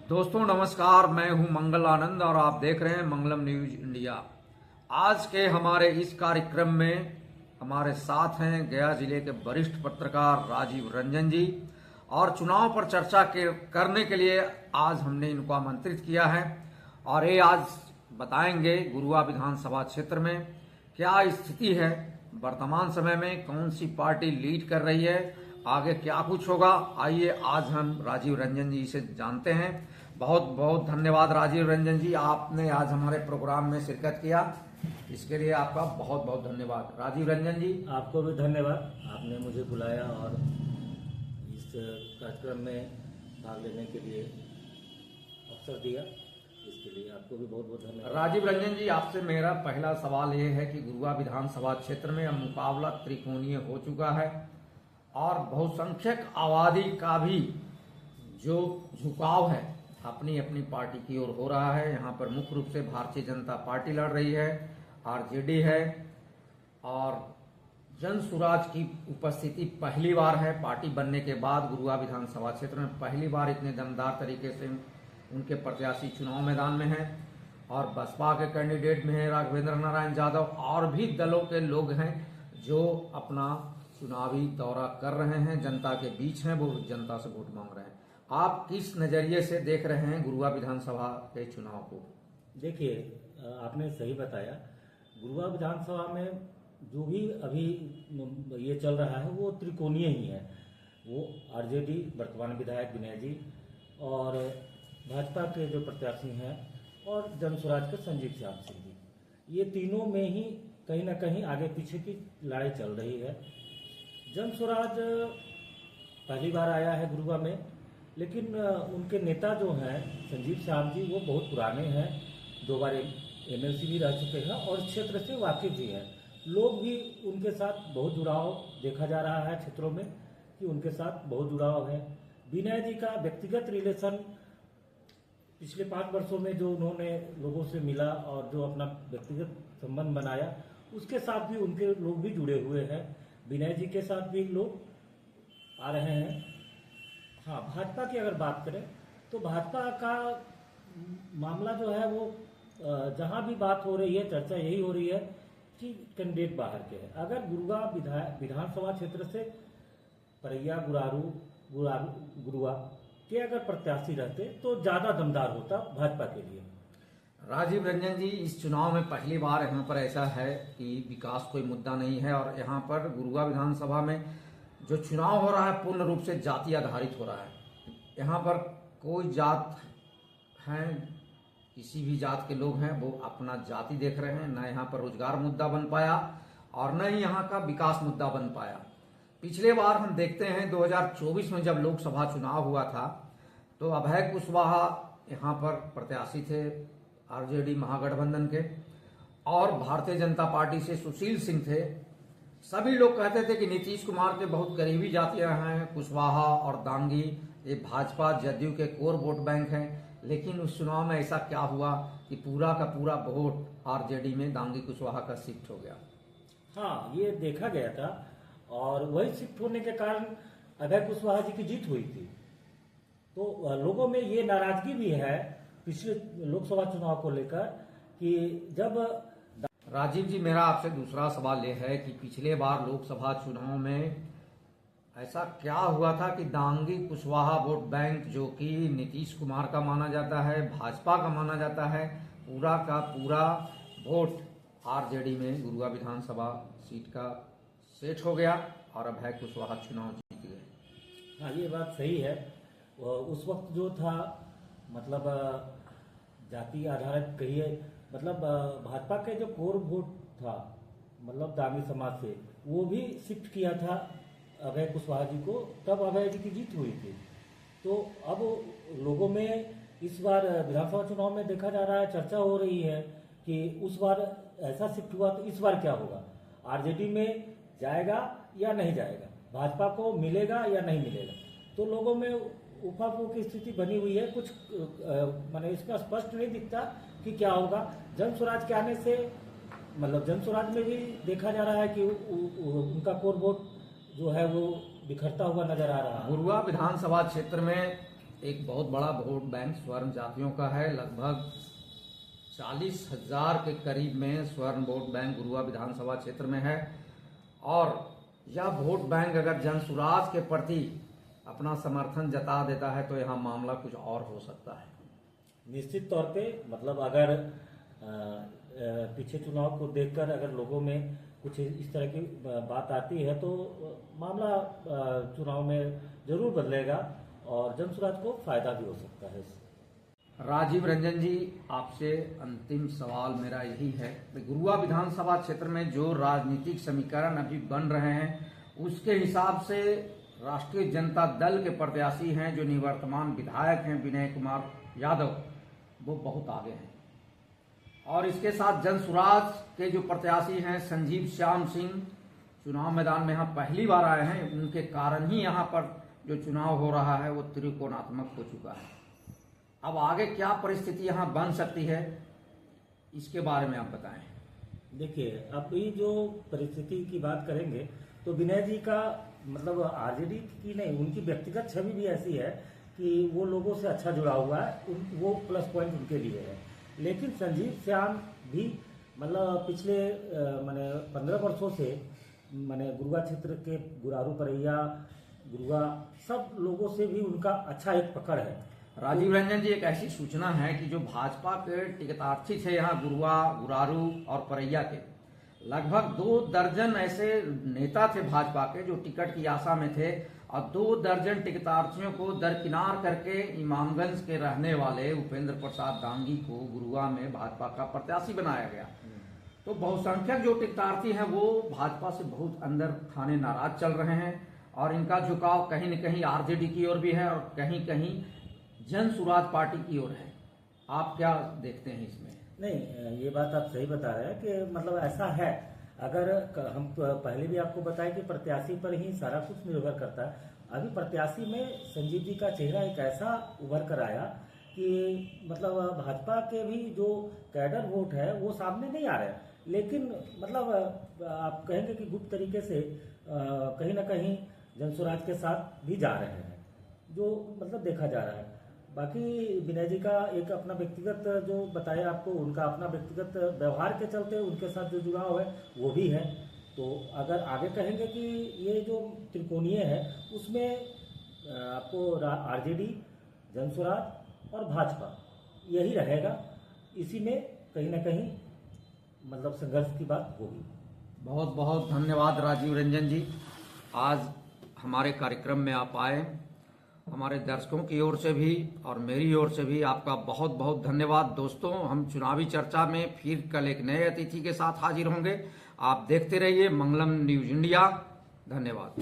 दोस्तों नमस्कार, मैं हूं मंगल आनंद और आप देख रहे हैं मंगलम न्यूज इंडिया। आज के हमारे इस कार्यक्रम में हमारे साथ हैं गया जिले के वरिष्ठ पत्रकार राजीव रंजन जी और चुनाव पर चर्चा करने के लिए आज हमने इनको आमंत्रित किया है और ये आज बताएंगे गुरुआ विधानसभा क्षेत्र में क्या स्थिति है, वर्तमान समय में कौन सी पार्टी लीड कर रही है, आगे क्या कुछ होगा। आइए आज हम राजीव रंजन जी से जानते हैं। बहुत बहुत धन्यवाद राजीव रंजन जी, आपने आज हमारे प्रोग्राम में शिरकत किया, इसके लिए आपका बहुत बहुत धन्यवाद। राजीव रंजन जी, आपको भी धन्यवाद, आपने मुझे बुलाया और इस कार्यक्रम में भाग लेने के लिए अवसर दिया, इसके लिए आपको भी बहुत बहुत धन्यवाद। राजीव रंजन जी, आपसे मेरा पहला सवाल ये है कि गुरुआ विधानसभा क्षेत्र में अब मुकाबला त्रिकोणीय हो चुका है और बहुसंख्यक आबादी का भी जो झुकाव है अपनी अपनी पार्टी की ओर हो रहा है। यहाँ पर मुख्य रूप से भारतीय जनता पार्टी लड़ रही है, आरजेडी है और जन सुराज की उपस्थिति पहली बार है पार्टी बनने के बाद। गुरुआ विधानसभा क्षेत्र में पहली बार इतने दमदार तरीके से उनके प्रत्याशी चुनाव मैदान में हैं और बसपा के कैंडिडेट में है राघवेंद्र नारायण यादव और भी दलों के लोग हैं जो अपना चुनावी दौरा कर रहे हैं, जनता के बीच हैं, वो जनता से वोट मांग रहे हैं। आप किस नजरिए से देख रहे हैं गुरुआ विधानसभा के चुनाव को? देखिए, आपने सही बताया, गुरुआ विधानसभा में जो भी अभी ये चल रहा है वो त्रिकोणीय ही है। वो आरजेडी वर्तमान विधायक विनय जी और भाजपा के जो प्रत्याशी हैं और जन स्वराज के संजीव श्याम सिंह जी, ये तीनों में ही कहीं ना कहीं आगे पीछे की लड़ाई चल रही है। जन स्वराज पहली बार आया है गुरुआ में, लेकिन उनके नेता जो हैं संजीव श्याम जी, वो बहुत पुराने हैं, 2 बार एमएलसी भी रह चुके हैं और क्षेत्र से वाकिफ भी हैं। लोग भी उनके साथ बहुत जुड़ाव देखा जा रहा है, क्षेत्रों में कि उनके साथ बहुत जुड़ाव है। विनय जी का व्यक्तिगत रिलेशन पिछले 5 वर्षों में जो उन्होंने लोगों से मिला और जो अपना व्यक्तिगत संबंध बनाया, उसके साथ भी उनके लोग भी जुड़े हुए हैं। विनय जी के साथ भी लोग आ रहे हैं। हाँ, भाजपा की अगर बात करें तो भाजपा का मामला जो है वो जहां भी बात हो रही है, चर्चा यही हो रही है कि कैंडिडेट बाहर के हैं। अगर गुरुआ विधानसभा क्षेत्र से परैया गुरुआ के अगर प्रत्याशी रहते तो ज्यादा दमदार होता भाजपा के लिए। राजीव रंजन जी, इस चुनाव में पहली बार यहाँ पर ऐसा है कि विकास कोई मुद्दा नहीं है और यहाँ पर गुरुआ विधानसभा में जो चुनाव हो रहा है पूर्ण रूप से जाति आधारित हो रहा है। यहाँ पर कोई जात है, किसी भी जात के लोग हैं वो अपना जाति देख रहे हैं, न यहाँ पर रोजगार मुद्दा बन पाया और न ही यहाँ का विकास मुद्दा बन पाया। पिछले बार हम देखते हैं 2024 में जब लोकसभा चुनाव हुआ था तो अभय कुशवाहा यहाँ पर प्रत्याशी थे आरजेडी महागठबंधन के और भारतीय जनता पार्टी से सुशील सिंह थे। सभी लोग कहते थे कि नीतीश कुमार के बहुत करीबी जातियां हैं, कुशवाहा और दांगी, ये भाजपा जदयू के कोर वोट बैंक हैं। लेकिन उस चुनाव में ऐसा क्या हुआ कि पूरा का पूरा वोट आरजेडी में दांगी कुशवाहा का शिफ्ट हो गया। हाँ, ये देखा गया था और वही शिफ्ट होने के कारण अभय कुशवाहा जी की जीत हुई थी। तो लोगों में ये नाराजगी भी है पिछले लोकसभा चुनाव को लेकर कि जब राजीव जी, मेरा आपसे दूसरा सवाल यह है कि पिछले बार लोकसभा चुनाव में ऐसा क्या हुआ था कि दांगी कुशवाहा वोट बैंक जो कि नीतीश कुमार का माना जाता है, भाजपा का माना जाता है, पूरा का पूरा वोट आरजेडी में गुरुआ विधानसभा सीट का सेट हो गया और अभय कुशवाहा चुनाव जीत गए। हाँ, ये बात सही है। उस वक्त जो था मतलब जाति आधारित कहिए, मतलब भाजपा के जो कोर वोट था मतलब दांगी समाज से, वो भी शिफ्ट किया था अभय कुशवाहा जी को, तब अभय जी की जीत हुई थी। तो अब लोगों में इस बार विधानसभा चुनाव में देखा जा रहा है, चर्चा हो रही है कि उस बार ऐसा शिफ्ट हुआ तो इस बार क्या होगा, आरजेडी में जाएगा या नहीं जाएगा, भाजपा को मिलेगा या नहीं मिलेगा। तो लोगों में उफाफू की स्थिति बनी हुई है। कुछ माने इसका स्पष्ट नहीं दिखता कि क्या होगा। जन स्वराज के आने से मतलब जन स्वराज में भी देखा जा रहा है कि उनका कोर वोट जो है वो बिखरता हुआ नजर आ रहा है। गुरुआ विधानसभा क्षेत्र में एक बहुत बड़ा वोट बैंक स्वर्ण जातियों का है। लगभग 40,000 के करीब में स्वर्ण वोट बैंक गुरुआ विधानसभा क्षेत्र में है। और यह वोट बैंक अगर जनसुराज के प्रति अपना समर्थन जता देता है तो यहाँ मामला कुछ और हो सकता है। निश्चित तौर पे मतलब अगर पीछे चुनाव को देखकर अगर लोगों में कुछ इस तरह की बात आती है तो मामला चुनाव में जरूर बदलेगा और जनसुराज को फायदा भी हो सकता है इससे। राजीव रंजन जी, आपसे अंतिम सवाल मेरा यही है कि गुरुआ विधानसभा क्षेत्र में जो राजनीतिक समीकरण अभी बन रहे हैं उसके हिसाब से राष्ट्रीय जनता दल के प्रत्याशी हैं जो निवर्तमान विधायक हैं विनय कुमार यादव, वो बहुत आगे हैं। और इसके साथ जनसुराज के जो प्रत्याशी हैं संजीव श्याम सिंह, चुनाव मैदान में यहाँ पहली बार आए हैं। उनके कारण ही यहाँ पर जो चुनाव हो रहा है वो त्रिकोणात्मक हो चुका है। अब आगे क्या परिस्थिति यहाँ बन सकती है, इसके बारे में आप बताएं। देखिए, अभी जो परिस्थिति की बात करेंगे तो विनय जी का मतलब आरजेडी की नहीं, उनकी व्यक्तिगत छवि भी ऐसी है कि वो लोगों से अच्छा जुड़ा हुआ है, वो प्लस पॉइंट उनके लिए है। लेकिन संजीव श्याम भी मतलब पिछले माने 15 वर्षों से माने गुरुआ क्षेत्र के गुरारू परैया गुरुआ सब लोगों से भी उनका अच्छा एक पकड़ है। राजीव रंजन जी, एक ऐसी सूचना है कि जो भाजपा के टिकटार्थी थे यहाँ गुरुआ, गुरारू और परैया के, लगभग 2 दर्जन ऐसे नेता थे भाजपा के जो टिकट की आशा में थे और 2 दर्जन टिकटार्थियों को दरकिनार करके इमामगंज के रहने वाले उपेंद्र प्रसाद दांगी को गुरुआ में भाजपा का प्रत्याशी बनाया गया। तो बहुसंख्यक जो टिकटार्थी हैं वो भाजपा से बहुत अंदर थाने नाराज चल रहे हैं और इनका झुकाव कहीं न कहीं आरजेडी की ओर भी है और कहीं कहीं जनसुराज पार्टी की ओर है। आप क्या देखते हैं इसमें? नहीं, ये बात आप सही बता रहे हैं कि मतलब ऐसा है। अगर हम पहले भी आपको बताएं कि प्रत्याशी पर ही सारा कुछ निर्भर करता है। अभी प्रत्याशी में संजीव जी का चेहरा एक ऐसा उभर कर आया कि मतलब भाजपा के भी जो कैडर वोट है वो सामने नहीं आ रहे हैं, लेकिन मतलब आप कहेंगे कि गुप्त तरीके से कहीं ना कहीं जनसुराज के साथ भी जा रहे हैं, जो मतलब देखा जा रहा है। बाकी विनय जी का एक अपना व्यक्तिगत जो बताया आपको, उनका अपना व्यक्तिगत व्यवहार के चलते उनके साथ जो जुड़ाव है वो भी है। तो अगर आगे कहेंगे कि ये जो त्रिकोणीय है उसमें आपको आरजेडी, जनसुराज और भाजपा यही रहेगा। इसी में कहीं ना कहीं मतलब संघर्ष की बात होगी। बहुत बहुत धन्यवाद राजीव रंजन जी, आज हमारे कार्यक्रम में आप आए। हमारे दर्शकों की ओर से भी और मेरी ओर से भी आपका बहुत बहुत धन्यवाद। दोस्तों, हम चुनावी चर्चा में फिर कल एक नए अतिथि के साथ हाजिर होंगे। आप देखते रहिए मंगलम न्यूज इंडिया। धन्यवाद।